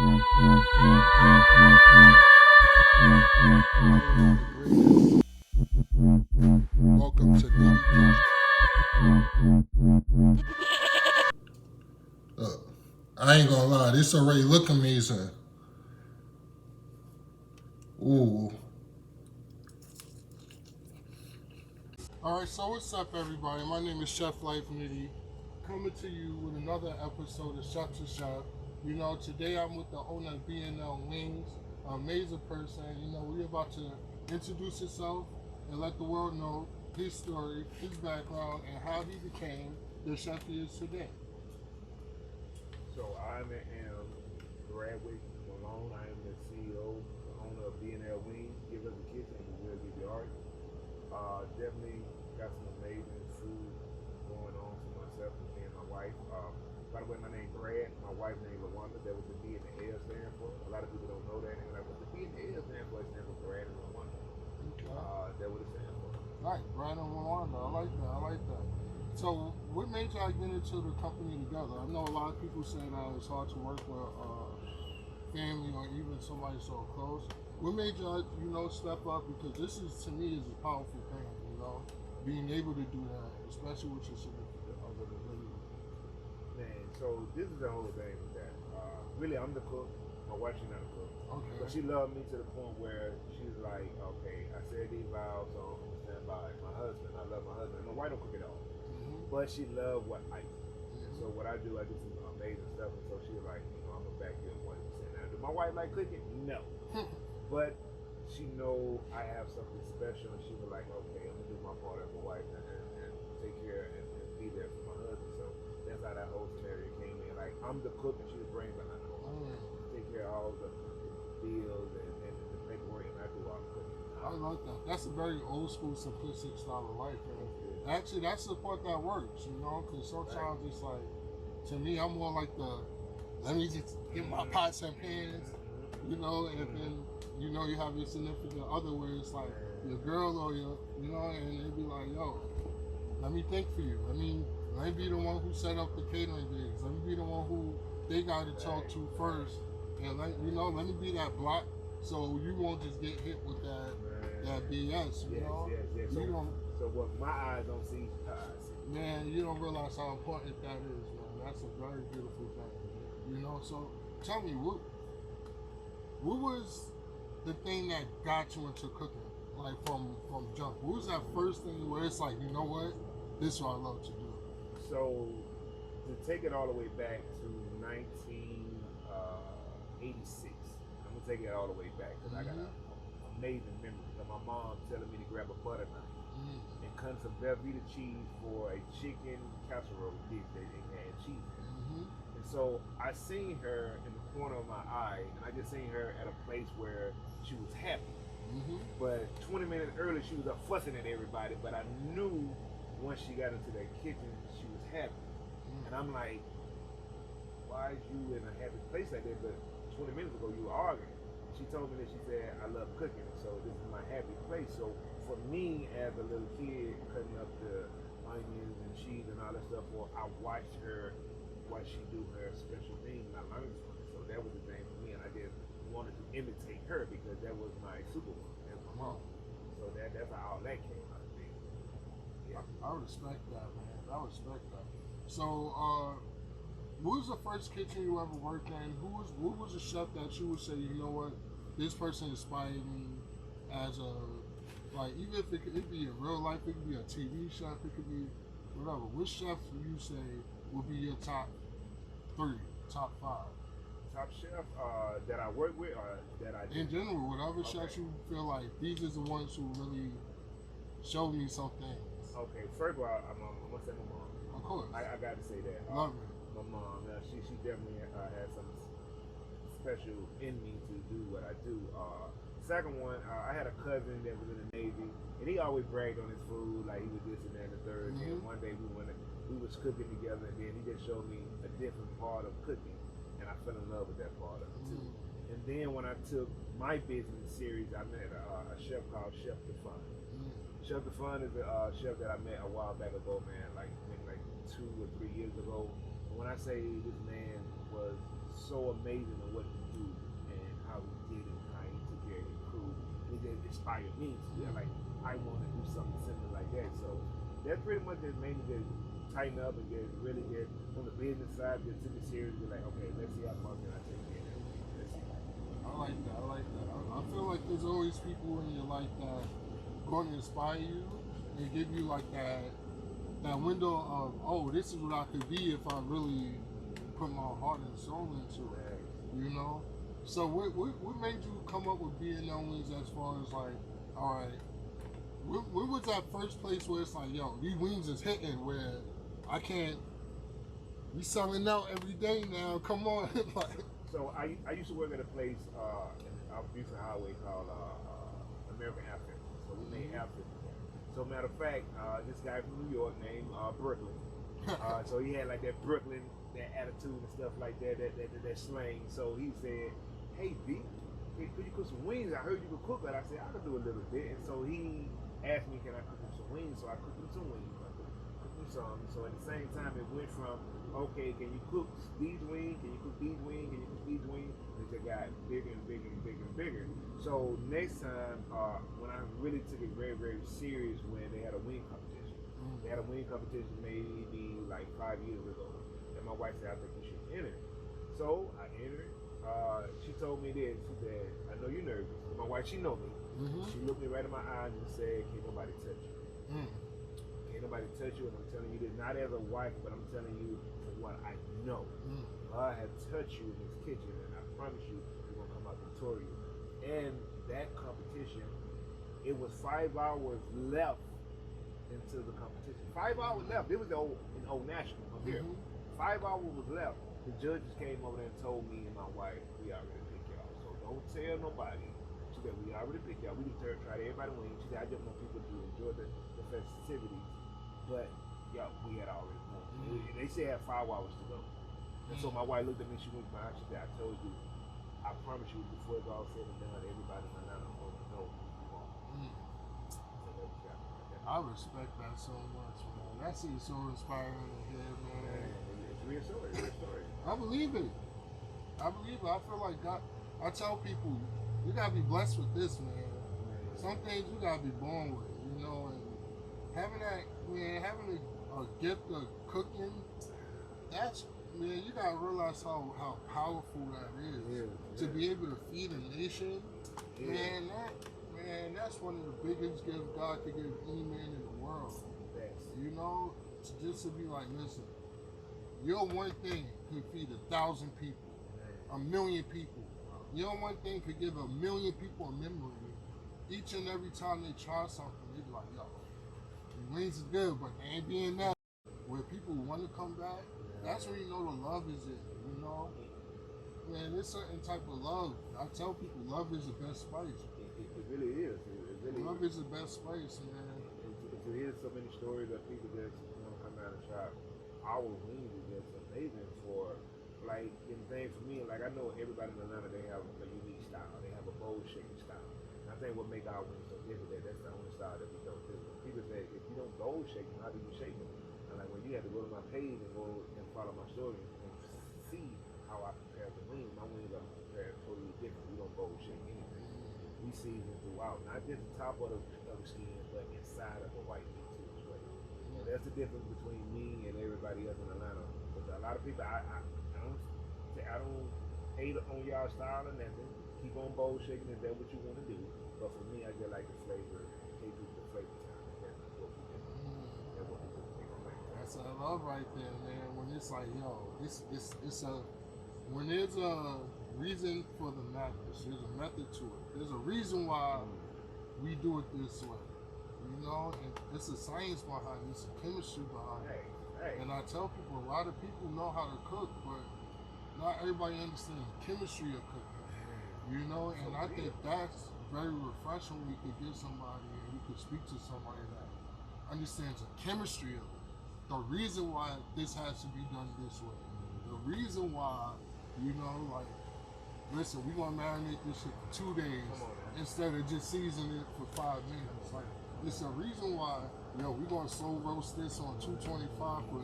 Welcome to Knitty Kitchen. I ain't gonna lie, this already look amazing. Ooh. Alright, so what's up everybody? My name is Chef Life Knitty, coming to you with another episode of Chef to Chef. You know, today I'm with the owner of B&L Wings, an amazing person. You know, we're about to introduce himself and let the world know his story, his background, and how he became the chef he is today. So I am Bradwick Malone. I am the CEO, the owner of B&L Wings. Give us a kitchen and we will give you art. Definitely got some amazing food going on for myself and me and my wife. By the way, my name Brad. My wife's name LaWanda. That was the B and the L stand for. A lot of people don't know that. And like, what the B and the L stand for? It stands for Brad and LaWanda. Okay. That what it stands for. Right, Brad and Rwanda. I like that. I like that. So, what made y'all get into the company together? I know a lot of people say that it's hard to work with family or even somebody so close. What made y'all, step up? Because this is, to me, is a powerful thing. Being able to do that, especially with your significant other. Man, so this is the whole thing with that. Really, I'm the cook. My wife, she's not a cook. Okay. But she loved me to the point where she's like, okay, I said these vows, so I'm gonna stand by my husband. I love my husband. My wife don't cook at all, but she loved what I do. So what I do some amazing stuff, and so she was like, I'm gonna back you up 100%. Now, do my wife like cooking? No, but she know I have something special, and she was like, okay, I'm gonna do my part as a wife and take care and be there for my husband. So that's how that whole scenario came in. Like, I'm the cook, and she was brain behind the whole take care of all the deals and the paperwork, and I do all the cooking. I like that. That's a very old school, simplistic style of life, man. Actually, that's the part that works, because sometimes it's like, to me, I'm more like let me just get my pots and pans, and then, you have your significant other where it's like your girl or and they be like, yo, let me think for you. Let me be the one who set up the catering gigs. Let me be the one who they got to talk to first. And let me be that block so you won't just get hit with that BS, Yes. So what my eyes don't see, her eyes see. Man, you don't realize how important that is, man. That's a very beautiful thing. So tell me, what was the thing that got you into cooking? Like from jump. What was that first thing where it's like, you know what? This is what I love to do. So to take it all the way back to 86. I'm gonna take it all the way back because I got an amazing memory. Because my mom telling me to grab a butter knife and cut some Velveeta cheese for a chicken casserole dish that they had cheese in. And so I seen her in the corner of my eye, and I just seen her at a place where she was happy. But 20 minutes earlier, she was up fussing at everybody. But I knew once she got into that kitchen, she was happy. And I'm like, why is you in a happy place like that? But 20 minutes ago, you were arguing. She told me that, she said, I love cooking, so this is my happy place. So for me, as a little kid, cutting up the onions and cheese and all that stuff, I watched her, watch she do her special thing, and I learned from it. So that was the thing for me, and I just wanted to imitate her because that was my superwoman, that's my mom. So that's how all that came out of me. Yeah. I respect that, man. I respect that. So, what was the first kitchen you ever worked in? Who was a chef that you would say, you know what, this person inspired me as even if it could be in real life, it could be a TV chef, it could be whatever. Which chef would you say would be your top 3, top 5? Top chef that I work with or that I do? In general, whatever chefs you feel like, these are the ones who really showed me some things. Okay, first of all, I'm gonna say my mom. Of course. I got to say that. Love her. My mom, she definitely had some special in me to do what I do. Second one, I had a cousin that was in the Navy, and he always bragged on his food, like he was this and that and the third. And one day we was cooking together, and then he just showed me a different part of cooking, and I fell in love with that part of it too. And then when I took my business serious, I met a chef called Chef Defun. Chef Defun is a chef that I met a while back ago, man, maybe 2 or 3 years ago. When I say this man was so amazing at what he do and how he did it, how he took care of his crew. And it just inspired me to feel like I want to do something similar like that. So that pretty much just made me just tighten up and really get on the business side, just took it serious, be like, okay, let's see how far can I take it. Let's see. I like that. I like that. I feel like there's always people in your life that going to inspire you and give you like that window of, oh, this is what I could be if I really put my heart and soul into it. You know. So what made you come up with being wings as far as like, all right, where was that first place where it's like, yo, these wings is hitting where I can't, we selling out every day now, come on. Like, so I used to work at a place off Houston Highway called American Outfit. So we made outfits. So matter of fact, this guy from New York named Brooklyn. So he had like that Brooklyn, that attitude and stuff like that slang. So he said, hey B, could you cook some wings? I heard you could cook, but I said I could do a little bit. And so he asked me, can I cook him some wings? So I cooked him some wings. Some. So at the same time, it went from, okay, can you cook these wings? Can you cook these wings? Can you cook these wings? And it got bigger and bigger and bigger and bigger. So next time, when I really took it very, very serious, when they had a wing competition. They had a wing competition maybe like 5 years ago. And my wife said, I think you should enter. So I entered. She told me this. She said, I know you're nervous. My wife, she know me. She looked me right in my eyes and said, can nobody touch you? Nobody touch you, and I'm telling you this not as a wife, but I'm telling you from what I know. God has touched you in this kitchen, and I promise you, you're gonna come out victorious. And that competition, it was 5 hours left into the competition. 5 hours left. It was in Old National up here. 5 hours was left. The judges came over there and told me and my wife, we already picked y'all. So don't tell nobody. She said, we already picked y'all. We just tried everybody win. She said, I just want people to enjoy the festivities. But yeah, we had already won. They said had 5 hours to go. And so my wife looked at me, she went by, she said, I told you, I promise you, before it's all said and done, everybody in Atlanta is going to know you won. So I respect that so much, man. That's so inspiring to hear, man. It's a real story, I believe it. I feel like God, I tell people, you gotta be blessed with this, man. Some things you gotta be born with, you know, and having that, man, having a gift of cooking, that's, man, you gotta realize how powerful that is. To be able to feed a nation, man, that's one of the biggest gifts God could give any man in the world. You know, just to be like, listen, your one thing could feed 1,000 people, 1,000,000 people. Your one thing could give 1,000,000 people a memory. Each and every time they try something, they be like, yo, wings is good, but they ain't being that. Where people want to come back, that's when you know the love is it, you know? Man, there's certain type of love. I tell people love is the best spice. It really is. Love is the best spice, man. To hear so many stories of people that come out and try our wings is just amazing for, like, in things for me, like I know everybody in Atlanta, they have a unique style. They have a bowl shaking style. And I think what make our wings so different, that's the only style that we don't do. People say, if you don't bowl shake them, how do you shake them? And like when you have to go to my page and go and follow my story and see how I prepare the wings, my wings are prepared totally different. We don't bowl shake anything. We season throughout, not just the top of the skin, but inside of the white meat too as well. And that's the difference between me and everybody else in Atlanta. Because a lot of people, I don't hate on y'all style or nothing. Keep on bowl shaking if that's what you want to do. But for me, I just like the flavor, take the flavor time. That's what we do. That's what we do. That's a love right there, man. When it's like, yo, it's when there's a reason for the madness, there's a method to it. There's a reason why we do it this way. You know, and it's a science behind it, it's a chemistry behind it. And I tell people, a lot of people know how to cook, but not everybody understands the chemistry of cooking. You know, and I think that's very refreshing when you could get somebody and you could speak to somebody that understands the chemistry of it. The reason why this has to be done this way. The reason why, you know, like, listen, we're gonna marinate this shit for 2 days instead of just seasoning it for 5 minutes. Like, it's a reason why, we're gonna slow roast this on 225 for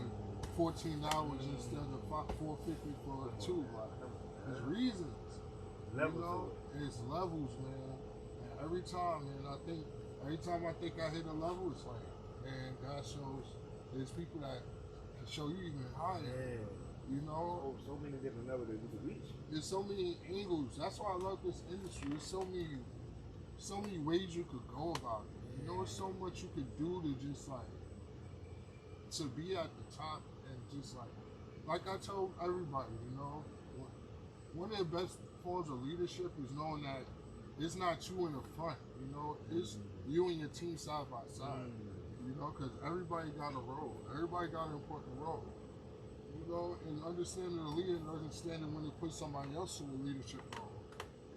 $14 instead of $4.50 for two. Like, there's reasons. Levels you know, to it's levels, man. And every time, man, every time I think I hit a level, it's like, man, God shows there's people that can show you even higher. Man. You know, so many different levels that you can reach. There's so many angles. That's why I love this industry. There's so many ways you could go about it. You know, there's so much you could do to just like to be at the top and just like I told everybody, you know, one of the best forms of leadership is knowing that it's not you in the front, you know, it's you and your team side by side, you know, because everybody got a role, everybody got an important role, you know, and understanding the leader and understanding when to put somebody else in the leadership role,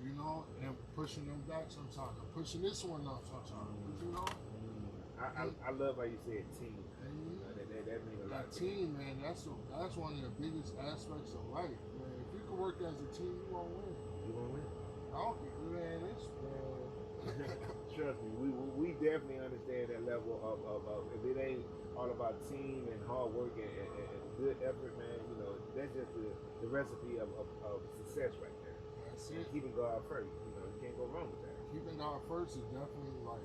you know, and pushing them back sometimes, and pushing this one up sometimes, you know. I love how you said team. You know, that means a lot. That team, man, that's one of the biggest aspects of life, man. If you can work as a team, you won't win. You gonna win? I don't think, man, it's Trust me, we definitely understand that level of if it ain't all about team and hard work and good effort, man, you know, that's just the recipe of success right there. That's and it. Keeping God first, you know, you can't go wrong with that. Keeping God first is definitely like,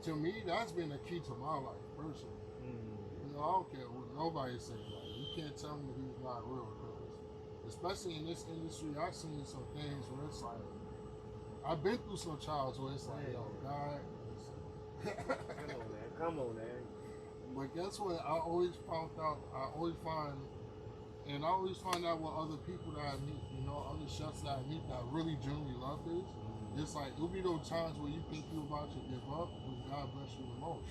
to me, that's been the key to my life, personally. You know, I don't care what nobody says. Like, you can't tell me he's not real, because especially in this industry, I've seen some things where it's like, I've been through some trials where it's like, yo, God. Come on, man. But guess what? I always find out with other people that I meet, you know, other chefs that I meet that really genuinely love this. It's like, it'll be those times where you think you're about to give up, but God bless you the most.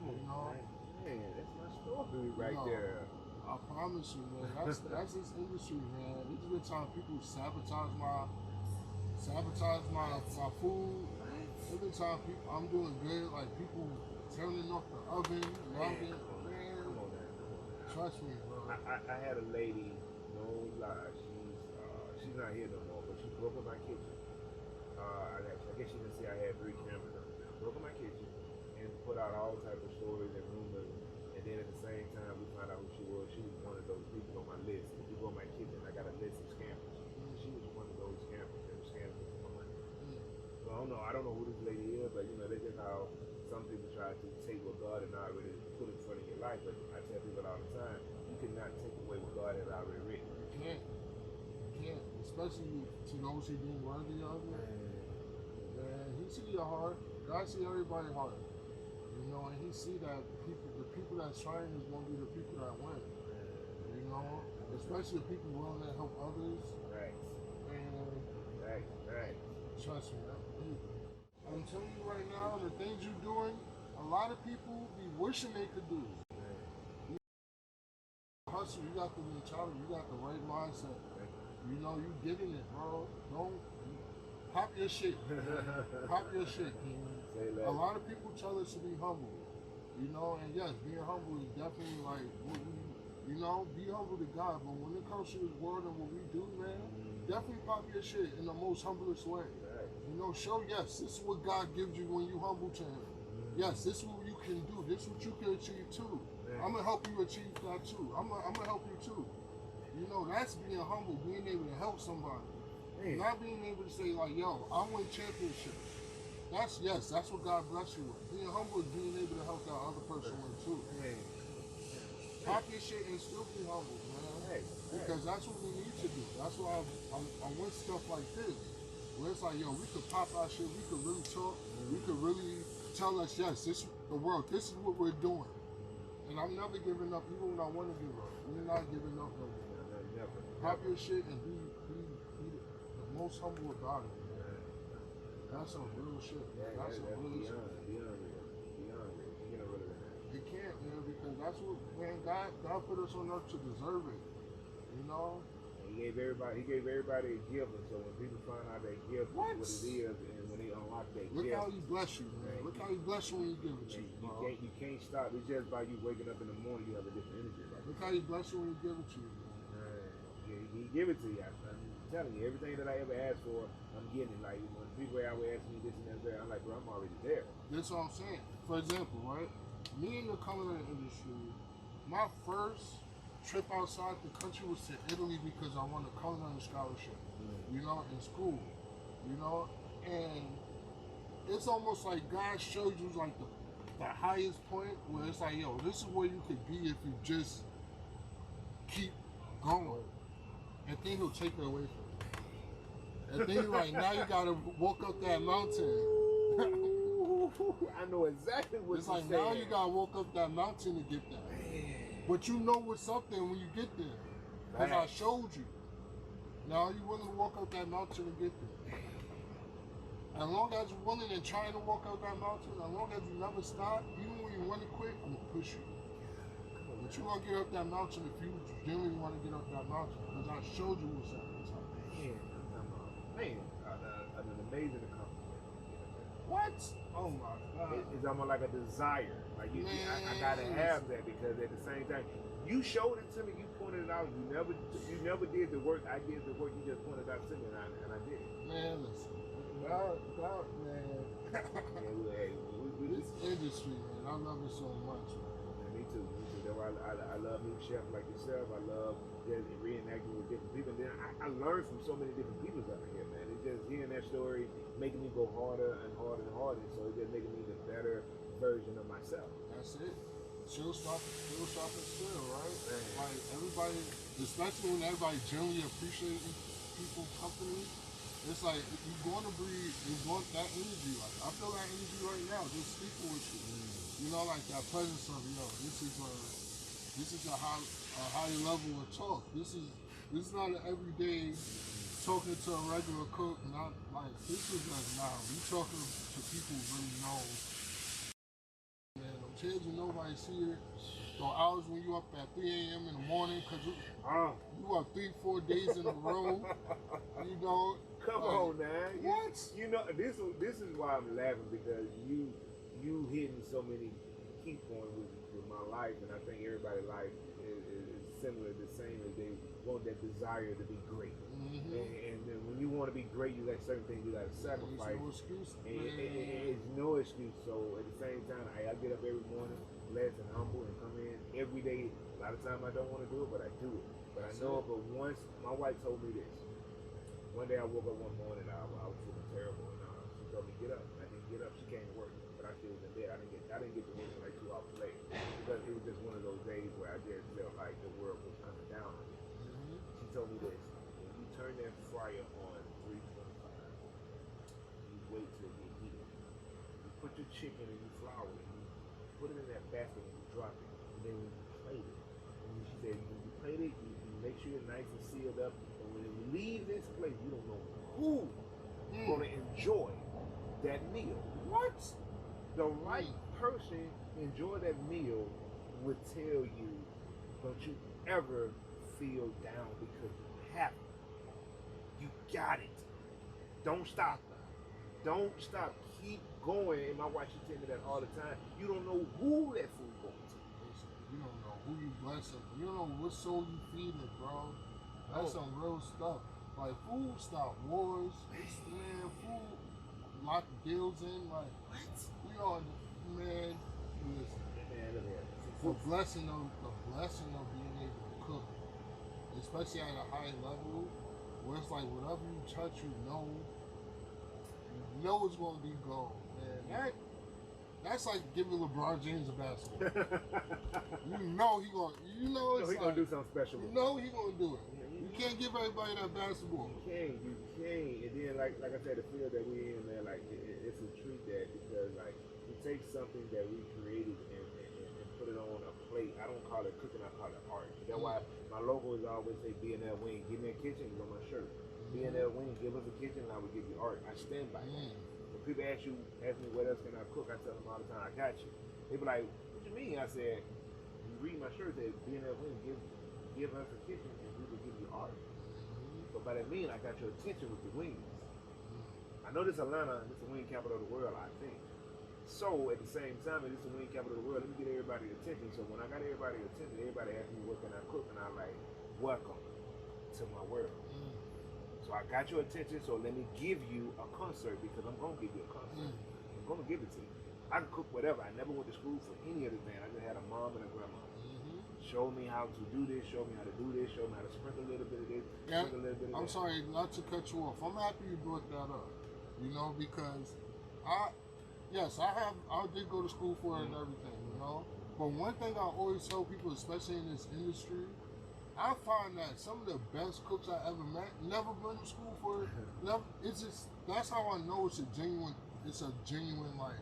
You know? Man, that's my story right there. I promise you, man. That's this industry, man. There's been times people sabotage my food. There's been times I'm doing good, like people turning off the oven, loving it. Man, trust me, bro. I had a lady, no lie, she's not here no more, but she broke up my kitchen. I guess you can see I had 3 cameras up there. Broke up my kitchen and put out all types of stories and rumors. And then at the same time, we found out who she was. She was one of those people on my list. If you go to my kitchen, I got a list of scammers. She was one of those scammers that was scamming me for my money. So I don't know who this lady is, but you know, that's just how some people try to take what God had already put in front of your life. But I tell people all the time, you cannot take away what God has already written. You can't. Especially to those who being worthy of it. Man, he see your heart. God see everybody's heart. You know, and he see that the people that's trying is going to be the people that win. You know, especially the people willing to help others. Right. And Right. Trust me, I'm telling you right now, the things you're doing, a lot of people be wishing they could do. You hustle, you got the mentality, you got the right mindset. You know, you getting it, bro. Don't pop your shit. Pop your shit, King. A lot of people tell us to be humble. You know, and yes, being humble is definitely like what we, you know, be humble to God. But when it comes to this world and what we do, man, definitely pop your shit in the most humblest way. You know, show, yes, this is what God gives you when you humble to him. Yes, this is what you can do. This is what you can achieve too. I'm going to help you achieve that too. I'm going to help you too. You know, that's being humble, being able to help somebody. Not being able to say like, yo, I win championships. That's what God bless you with. Being humble is being able to help that other person win too. Pop your shit and still be humble, man. Because that's what we need to do. That's why I want stuff like this. Where it's like, yo, we could pop our shit, we could really talk, we could really tell us, yes, this is the world, this is what we're doing. And I'm never giving up, even when I want to give up. We're not giving up no more. Pop your shit and be the most humble about it, man. That's some real shit, man. That's some real shit. Beyond real. You know, really. It can't, man, because that's what, man, God put us on earth to deserve it. You know? He gave everybody a gift, and so when people find out that gift, what it is, and when they unlock that Look gift, how he bless you, man. Look how he bless you when you give it to you. You can't stop. It's just by you waking up in the morning, you have a different energy. Right? Look how he bless you when he give it to you, man. He give it to you. I'm telling you, everything that I ever asked for, I'm getting it. Like when people always ask me this and that, I'm like, bro, I'm already there. That's what I'm saying. For example, right? Me in the culinary industry, My first trip outside the country was to Italy because I won a culinary scholarship, you know, in school, you know, and it's almost like God shows you like the highest point where it's like, yo, this is where you could be if you just keep going. And then he'll take it away from you. And then you're like, now you gotta walk up that mountain. I know exactly what it's you're like saying. now you gotta walk up that mountain to get there. But you know what's up there when you get there. Because I showed you. Now you're willing to walk up that mountain to get there. As long as you're willing and trying to walk up that mountain, as long as you never stop, even when you want to quit, I'm gonna push you. But you gonna get up that mountain if you genuinely want to get up that mountain. Because I showed you what's up. Man, an amazing accomplishment. What? Oh my God. It's almost like a desire. Like I gotta have that because at the same time, you showed it to me. You pointed it out. You never did the work. I did the work. You just pointed it out to me, and I did it. Man, listen. God, man. This industry, man, I love it so much. Man, me too. That's why I love new chefs like yourself. I love just reenacting with different people. And then I learned from so many different people out here, man. It's just hearing that story making me go harder and harder and harder. So it's just making me the better version of myself. That's it. Still sharp and still, right? Man. Like everybody, especially when everybody generally appreciates people, companies, it's like you're going to breathe, you want that energy. Like I feel that energy right now, just speaking with you. You know, like that presence of, yo, this is a high level of talk. This is not an everyday talking to a regular cook. Not like this is like we talking to people who really know. Man, I'm telling you, nobody see it. The hours when you up at 3 a.m. in the morning because you up 3-4 days in a row. You know. Come on, man. What? You know, this is why I'm laughing because you hitting so many key points with my life, and I think everybody's life is similar, the same as they want that desire to be great. And then when you want to be great, you got certain things you got to sacrifice. There's no excuse. It's no excuse. So at the same time, I get up every morning, blessed and humble, and come in every day. A lot of times I don't want to do it, but I do it. But I know it. But once my wife told me this. One day I woke up one morning, I was feeling terrible, and she told me get up. I didn't get up. She came to work, but I still was in bed. I didn't get to work until like 2 hours later because it was just one of those days where I just felt like the world was coming down on me. She told me this: when you turn that fryer on 325, you wait till it get heated. You put your chicken and you flour it, and you put it in that basket and you drop it, and then when you plate it, and she said when you plate it, you make sure you're nice and sealed up. When you leave this place, you don't know who is going to enjoy that meal. What? The right person enjoy that meal would tell you, don't you ever feel down because you have it. You got it. Don't stop. Don't stop. Keep going. And my wife, she tell me that all the time. You don't know who that food going to. You don't know who you blessing. You don't know what soul you feeding, bro. That's some real stuff. Like food stop wars. Man, food lock deals in. Like what? You know, man. Listen. Man, look at it. The blessing of being able to cook, especially at a high level, where it's like whatever you touch, you know it's gonna be gold, man. That's like giving LeBron James a basketball. You know he gonna do something special. You know he gonna do it. You can't give everybody that basketball. You can't. And then like I said, the field that we in, man, like it's a treat that because like we take something that we created and put it on a plate. I don't call it cooking, I call it art. That's why my logo is always say B&L Wing. Give me a kitchen, it's on my shirt. B&L Wing, give us a kitchen and I will give you art. I stand by that. When people ask me what else can I cook, I tell them all the time, I got you. They be like, what you mean? I said, you read my shirt, it says B&L Wing, give us a kitchen and we will give you art. So by that mean, I got your attention with the wings. I know this Atlanta, this is the wing capital of the world, I think. So at the same time, it's the wing capital of the world. Let me get everybody's attention. So when I got everybody's attention, everybody asked me what can I cook, and I'm like, welcome to my world. So I got your attention. So let me give you a concert because I'm gonna give you a concert. I'm gonna give it to you. I can cook whatever. I never went to school for any of this, man. I just had a mom and a grandma. show me how to do this, show me how to do this, show me how to sprinkle a little bit of this, Yeah, sprinkle a little bit of that. I'm sorry not to cut you off. I'm happy you brought that up. You know, because I did go to school for it and everything, you know. But one thing I always tell people, especially in this industry, I find that some of the best cooks I ever met never been to school for it. Never. It's just that's how I know it's a genuine like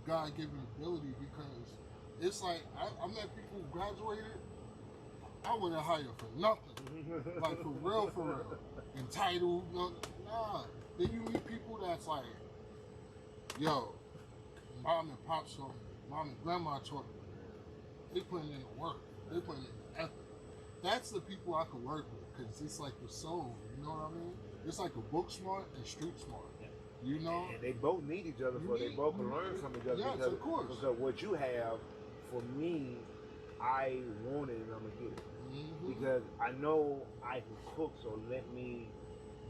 God-given ability, because it's like I met people who graduated. I wouldn't hire for nothing, like for real, entitled. Nah. Then you meet people that's like, yo, mom and pop taught me, mom and grandma taught me. They putting in the work. They putting in the effort. That's the people I could work with, because it's like the soul. You know what I mean? It's like a book smart and street smart. Yeah. You know? And they both need each other, so they both can learn from each other. Yes, because, of course. Because what you have, for me, I want it and I'm going to get it. Mm-hmm. Because I know I can cook, so let me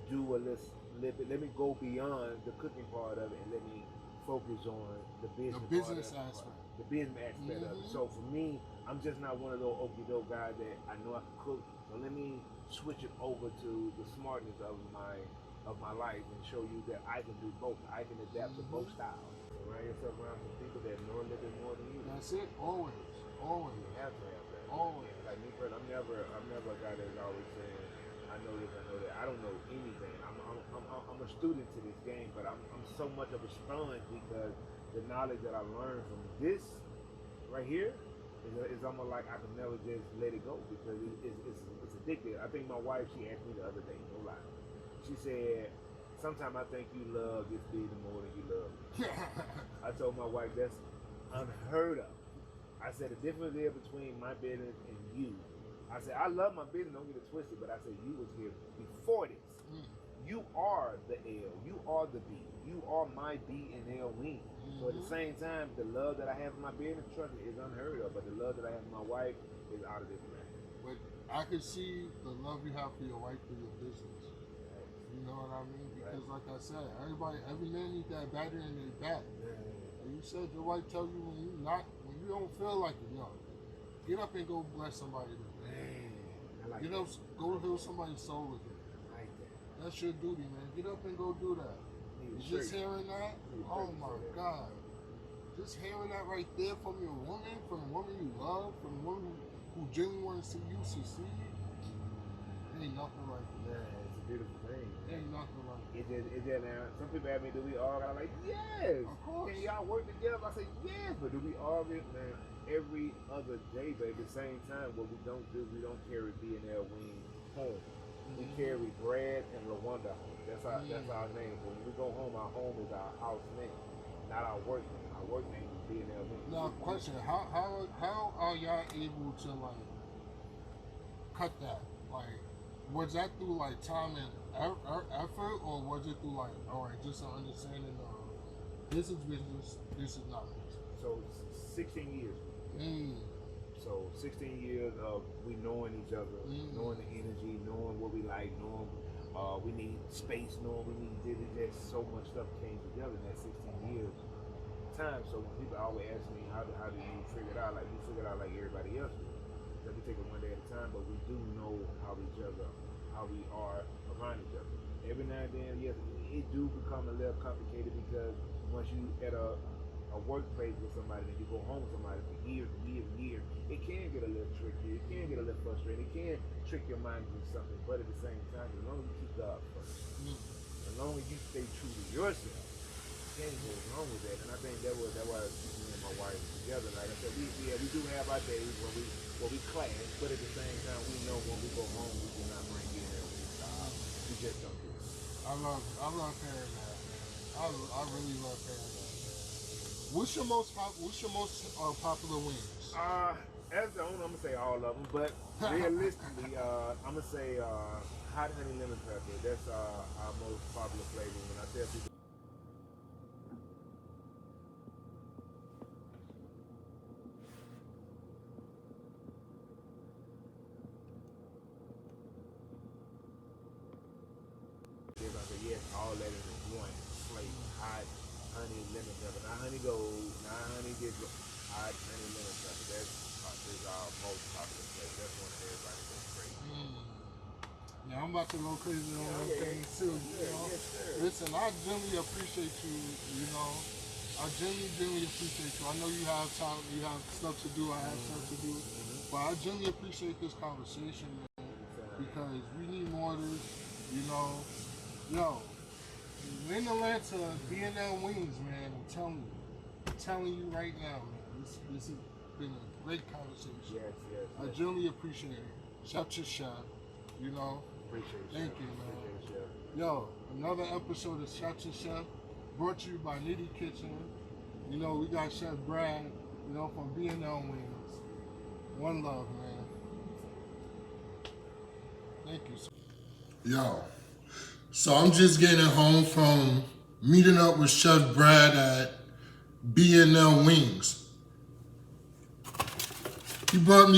do a little bit. Let me go beyond the cooking part of it and let me focus on the business aspect. The business aspect of it. So for me, I'm just not one of those okey-doke guys that I know I can cook. So let me switch it over to the smartness of my life and show you that I can do both. I can adapt to both styles. Surround yourself around some people that know a little bit more than you. That's it. Always. You have to have that. Always. Like me, I'm never a guy that's always saying, I know this, I know that. I don't know anything. I'm a student to this game, but I'm so much of a sponge, because the knowledge that I learned from this right here is almost like I can never just let it go, because it's addictive. I think my wife, she asked me the other day, no lie. She said, sometimes I think you love this business more than you love me. I told my wife that's unheard of. I said the difference is between my business and you. I said, I love my business, don't get it twisted, but I said, you was here before this. You are the L, you are the B, you are my B and L wing. So at the same time, the love that I have in my business, trust me, is unheard of, but the love that I have in my wife is out of this man. But I can see the love you have for your wife through your business. You know what I mean? Because like I said, every man needs that battery in their back. And you said your wife tell you when you don't feel like it, yo, get up and go bless somebody today. Like get up, go heal somebody's soul with it. I like that. That's your duty, man. Get up and go do that. Just hearing that, oh my God. Just hearing that right there from your woman, from the woman you love, from the woman who genuinely wants to see you succeed, ain't nothing like that. Yeah, it's a beautiful thing. Ain't nothing like that. It's just now, some people ask me, do we all got like, yes. Of course. Can y'all work together? I say, yes, but do we all get, man, every other day, baby, at the same time, what we don't do, we don't carry B&L Wing home. We carry Brad and LaWanda home. That's our name. But when we go home, our home is our house name, not our work name. Our work name is B&L Wing. Now, question: How are y'all able to like cut that? Like, was that through like time and effort, or was it through like, all right, just an understanding of this is business, this is not business? So 16 years. So 16 years of we knowing each other, knowing the energy, knowing what we like, knowing we need space, knowing we need this. Just so much stuff came together in that 16 years time. So when people always ask me how do you figure it out, like we figure it out like everybody else do. So we take it one day at a time, but we do know how we are around each other. Every now and then, yes, it do become a little complicated, because once you at a workplace with somebody, and you go home with somebody for years and years and years, it can get a little tricky, it can get a little frustrating, it can trick your mind into something, but at the same time, as long as you keep God first, as long as you stay true to yourself, you can't go wrong with that. And I think that was me and my wife together. Like I said, we do have our days where we clash, but at the same time, we know when we go home, we do not bring in and we just don't do it. I love hearing that, man. I really love hearing that. What's your most popular wings? As the owner, I'm gonna say all of them, but realistically, I'm gonna say hot honey lemon pepper. That's our most popular flavor. When I tell people. Yes, all that in one flavor. Hot honey lemon pepper. Not honey gold, not honey this, hot honey lemon pepper. That's is our most popular place. That's one that everybody goes crazy. Yeah, I'm about to go crazy on them things too. You know? Listen, I genuinely appreciate you. You know, I genuinely appreciate you. I know you have time, you have stuff to do. I have stuff to do, but I genuinely appreciate this conversation, man, because we need more of this. You know, yo, in Atlanta, B&L Wings, man. I'm telling you right now, man. This has been a great conversation. Yes. I genuinely appreciate it. Chef to chef, you know. Appreciate it. Thank you, man. Yo, another episode of Chef to Chef, brought to you by Knitty Kitchen. You know, we got Chef Brad, you know, from B&L Wings. One love, man. Thank you. Yo, so I'm just getting home from meeting up with Chef Brad at B&L Wings. He gave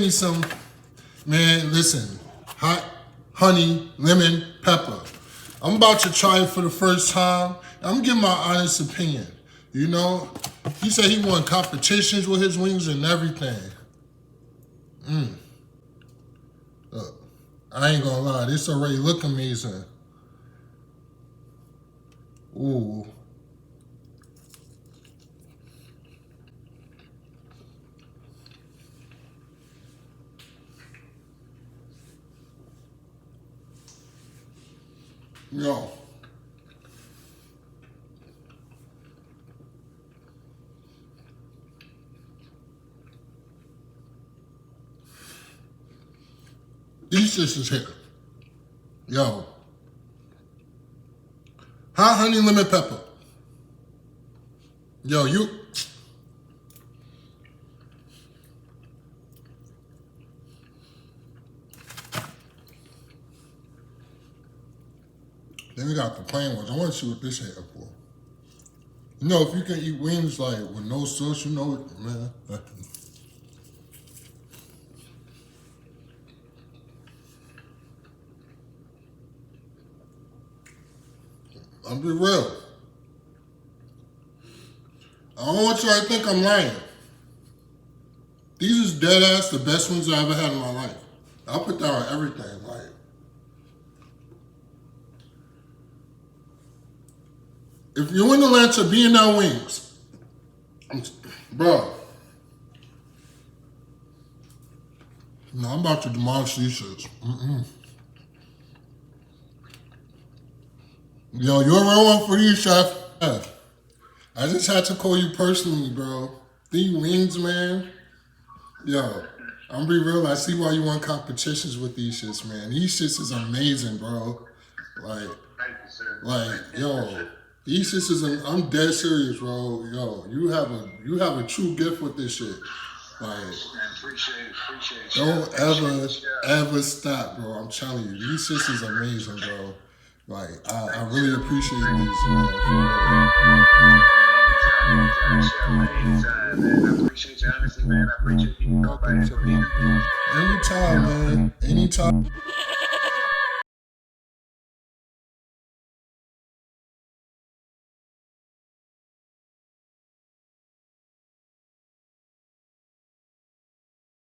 me some, man, listen, hot honey, lemon, pepper. I'm about to try it for the first time. I'm giving my honest opinion. You know, he said he won competitions with his wings and everything. Look, I ain't gonna lie, this already look amazing. Ooh. Yo. These sisters here. Yo. Hot honey lemon pepper. Yo, you. Then we got the plain ones. I want to see what this here for. You know, if you can eat wings like with no sauce, you know it, man. I'll be real. I don't want y'all to think I'm lying. These is dead ass the best ones I ever had in my life. I'll put that on everything, like. If you're in Atlanta, B&L Wings, bro. No, I'm about to demolish these shits. Yo, you're a real one for you, chef. I just had to call you personally, bro. These wings, man. Yo, I'm be real. I see why you want competitions with these shits, man. These shits is amazing, bro. Like, thank you, sir. Like, yo. These sisters, I'm dead serious, bro. Yo, you have a true gift with this shit. Like, appreciate it. Don't ever stop, bro. I'm telling you, these sisters are amazing, bro. Like, I really appreciate these, man. Anytime, man. I appreciate you, honestly, man. I appreciate you. Nobody. Anytime, man. Anytime.